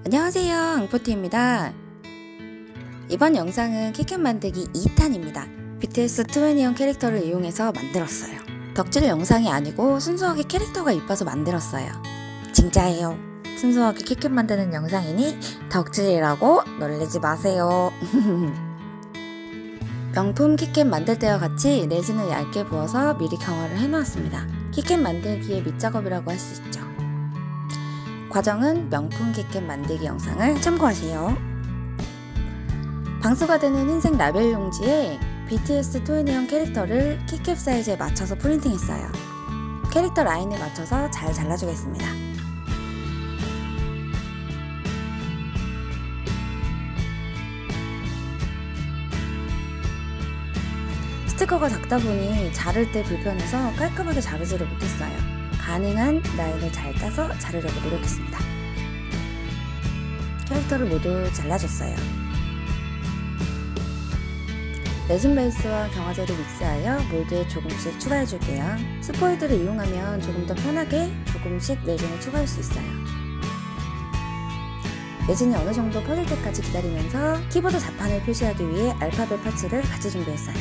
안녕하세요, 앙포티입니다. 이번 영상은 키캣 만들기 2탄입니다. BTS21 캐릭터를 이용해서 만들었어요. 덕질 영상이 아니고 순수하게 캐릭터가 이뻐서 만들었어요. 진짜예요. 순수하게 키캣 만드는 영상이니 덕질이라고 놀리지 마세요. 명품 키캣 만들 때와 같이 레진을 얇게 부어서 미리 경화를 해놓았습니다. 키캣 만들기의 밑작업이라고 할 수 있죠. 과정은 명품 키캣 만들기 영상을 참고하세요. 방수가 되는 흰색 라벨 용지에 BTS21 캐릭터를 키캡 사이즈에 맞춰서 프린팅했어요. 캐릭터 라인에 맞춰서 잘 잘라주겠습니다. 스티커가 작다 보니 자를 때 불편해서 깔끔하게 자르지를 못했어요. 가능한 라인을 잘 짜서 자르려고 노력했습니다. 캐릭터를 모두 잘라줬어요. 레진 베이스와 경화제를 믹스하여 몰드에 조금씩 추가해줄게요. 스포이드를 이용하면 조금 더 편하게 조금씩 레진을 추가할 수 있어요. 레진이 어느 정도 퍼질 때까지 기다리면서 키보드 자판을 표시하기 위해 알파벳 파츠를 같이 준비했어요.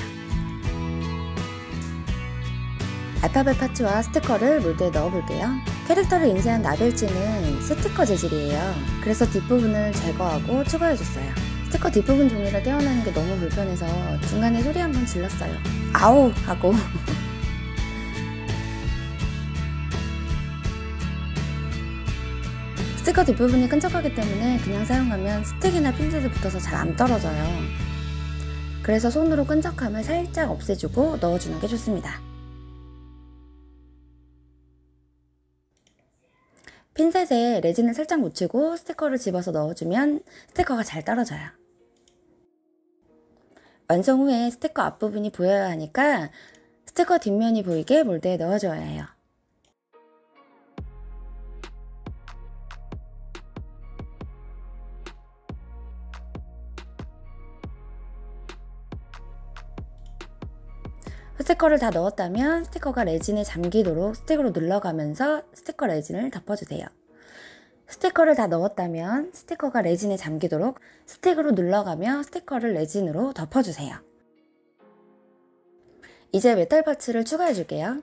알파벳 파츠와 스티커를 몰드에 넣어볼게요. 캐릭터를 인쇄한 라벨지는 스티커 재질이에요. 그래서 뒷부분을 제거하고 추가해줬어요. 스티커 뒷부분 종이를 떼어내는 게 너무 불편해서 중간에 소리 한번 질렀어요. 아우! 하고 스티커 뒷부분이 끈적하기 때문에 그냥 사용하면 스틱이나 핀셋에 붙어서 잘 안 떨어져요. 그래서 손으로 끈적함을 살짝 없애주고 넣어주는 게 좋습니다. 핀셋에 레진을 살짝 묻히고 스티커를 집어서 넣어주면 스티커가 잘 떨어져요. 완성 후에 스티커 앞부분이 보여야 하니까 스티커 뒷면이 보이게 몰드에 넣어줘야 해요. 스티커를 다 넣었다면 스티커가 레진에 잠기도록 스틱으로 눌러가면서 스티커 레진을 덮어주세요. 스티커를 다 넣었다면 스티커가 레진에 잠기도록 스틱으로 눌러가며 스티커를 레진으로 덮어주세요. 이제 메탈 파츠를 추가해줄게요.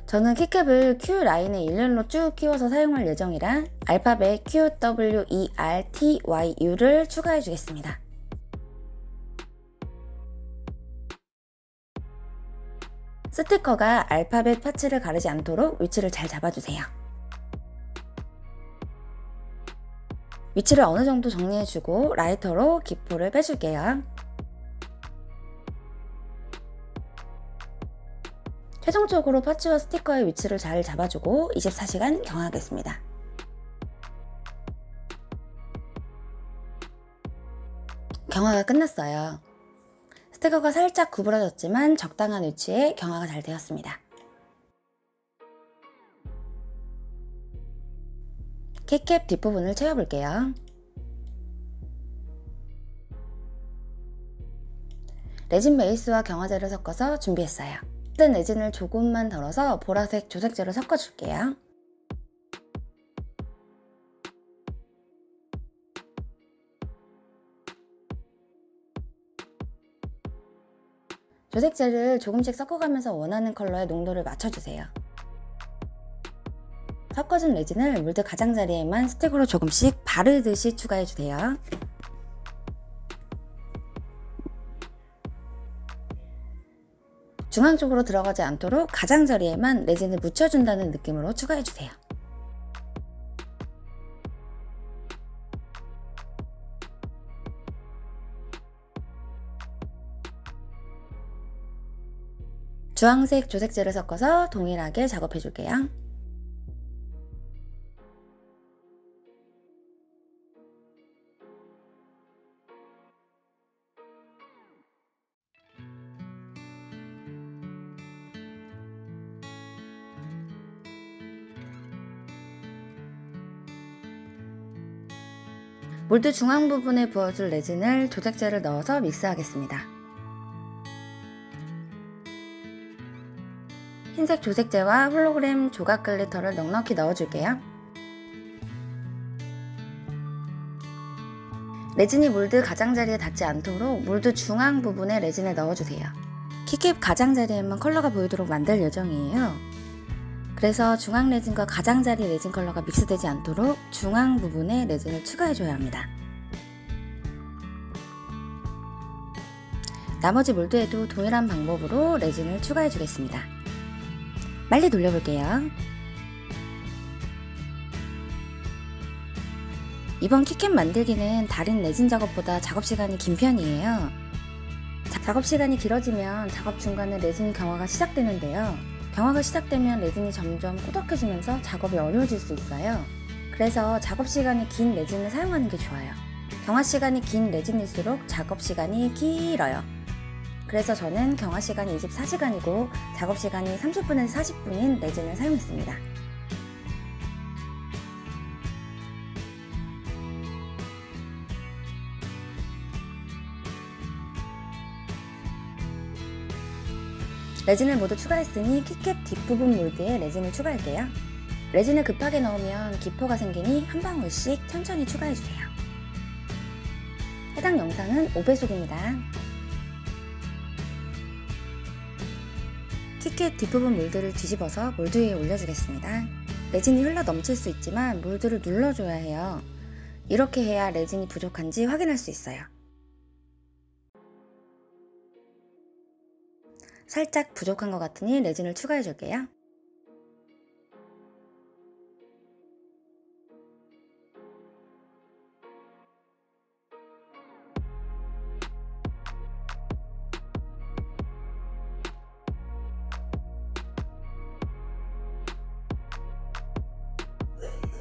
저는 키캡을 Q 라인에 일렬로 쭉 끼워서 사용할 예정이라 알파벳 Q, W, E, R, T, Y, U를 추가해주겠습니다. 스티커가 알파벳 파츠를 가르지 않도록 위치를 잘 잡아주세요. 위치를 어느 정도 정리해주고 라이터로 기포를 빼줄게요. 최종적으로 파츠와 스티커의 위치를 잘 잡아주고 24시간 경화하겠습니다. 경화가 끝났어요. 스티커가 살짝 구부러졌지만 적당한 위치에 경화가 잘 되었습니다. 키캡 뒷부분을 채워볼게요. 레진 베이스와 경화제를 섞어서 준비했어요. 뜬 레진을 조금만 덜어서 보라색 조색제로 섞어줄게요. 조색제를 조금씩 섞어가면서 원하는 컬러의 농도를 맞춰주세요. 섞어준 레진을 몰드 가장자리에만 스틱으로 조금씩 바르듯이 추가해주세요. 중앙 쪽으로 들어가지 않도록 가장자리에만 레진을 묻혀준다는 느낌으로 추가해주세요. 주황색 조색제를 섞어서 동일하게 작업해줄게요. 몰드 중앙 부분에 부어줄 레진을 조색제를 넣어서 믹스하겠습니다. 흰색 조색제와 홀로그램 조각 글리터를 넉넉히 넣어줄게요. 레진이 몰드 가장자리에 닿지 않도록 몰드 중앙 부분에 레진을 넣어주세요. 키캡 가장자리에만 컬러가 보이도록 만들 예정이에요. 그래서 중앙 레진과 가장자리 레진 컬러가 믹스되지 않도록 중앙 부분에 레진을 추가해줘야 합니다. 나머지 몰드에도 동일한 방법으로 레진을 추가해주겠습니다. 빨리 돌려볼게요. 이번 키캡 만들기는 다른 레진 작업보다 작업시간이 긴 편이에요. 작업시간이 길어지면 작업 중간에 레진 경화가 시작되는데요. 경화가 시작되면 레진이 점점 꾸덕해지면서 작업이 어려워질 수 있어요. 그래서 작업시간이 긴 레진을 사용하는 게 좋아요. 경화시간이 긴 레진일수록 작업시간이 길어요. 그래서 저는 경화시간이 24시간이고 작업시간이 30분에서 40분인 레진을 사용했습니다. 레진을 모두 추가했으니 키캡 뒷부분 몰드에 레진을 추가할게요. 레진을 급하게 넣으면 기포가 생기니 한 방울씩 천천히 추가해주세요. 해당 영상은 5배속입니다. 키캡 뒷부분 몰드를 뒤집어서 몰드 위에 올려주겠습니다. 레진이 흘러 넘칠 수 있지만 몰드를 눌러줘야 해요. 이렇게 해야 레진이 부족한지 확인할 수 있어요. 살짝 부족한 것 같으니 레진을 추가해 줄게요.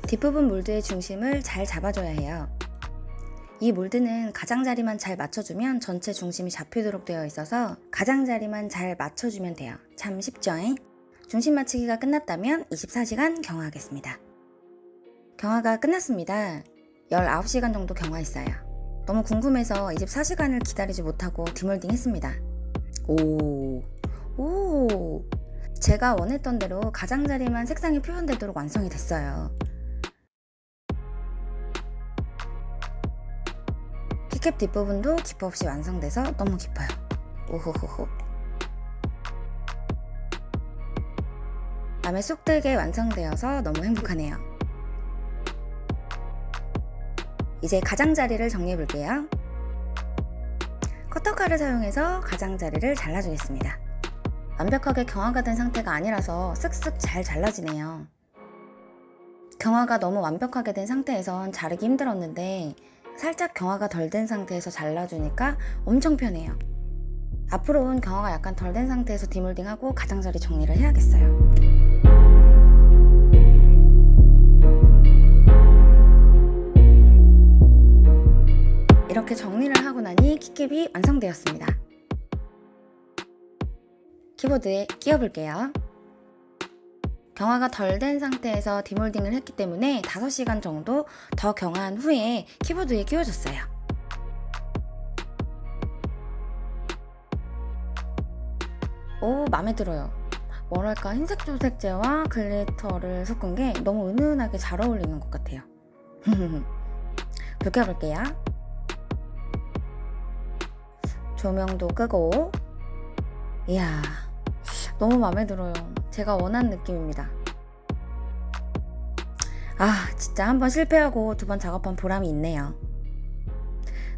뒷부분 몰드의 중심을 잘 잡아줘야 해요. 이 몰드는 가장자리만 잘 맞춰주면 전체 중심이 잡히도록 되어 있어서 가장자리만 잘 맞춰주면 돼요. 참 쉽죠? 중심 맞추기가 끝났다면 24시간 경화하겠습니다. 경화가 끝났습니다. 19시간 정도 경화했어요. 너무 궁금해서 24시간을 기다리지 못하고 디몰딩 했습니다. 오, 제가 원했던 대로 가장자리만 색상이 표현되도록 완성이 됐어요. 키캡 뒷부분도 기포 없이 완성돼서 너무 기뻐요. 오호호호. 맘에 쏙 들게 완성되어서 너무 행복하네요. 이제 가장자리를 정리해 볼게요. 커터칼을 사용해서 가장자리를 잘라주겠습니다. 완벽하게 경화가 된 상태가 아니라서 쓱쓱 잘 잘라지네요. 경화가 너무 완벽하게 된 상태에선 자르기 힘들었는데 살짝 경화가 덜 된 상태에서 잘라주니까 엄청 편해요. 앞으로는 경화가 약간 덜 된 상태에서 디몰딩하고 가장자리 정리를 해야겠어요. 이렇게 정리를 하고 나니 키캡이 완성되었습니다. 키보드에 끼워볼게요. 경화가 덜 된 상태에서 디몰딩을 했기 때문에 5시간 정도 더 경화한 후에 키보드에 끼워줬어요. 오, 마음에 들어요. 뭐랄까 흰색 조색제와 글리터를 섞은 게 너무 은은하게 잘 어울리는 것 같아요. 불 켜볼게요. 조명도 끄고. 이야, 너무 마음에 들어요. 제가 원하는 느낌입니다. 아, 진짜 한번 실패하고 2번 작업한 보람이 있네요.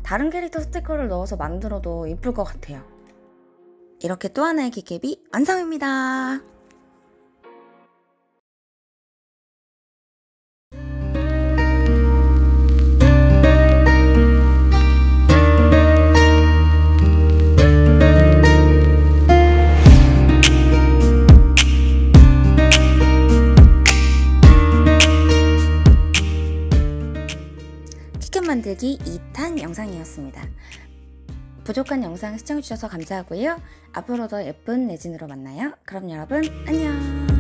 다른 캐릭터 스티커를 넣어서 만들어도 예쁠 것 같아요. 이렇게 또 하나의 키캡이 완성입니다. 키캡 만들기 2탄 영상이었습니다. 부족한 영상 시청해주셔서 감사하고요. 앞으로 더 예쁜 레진으로 만나요. 그럼 여러분 안녕.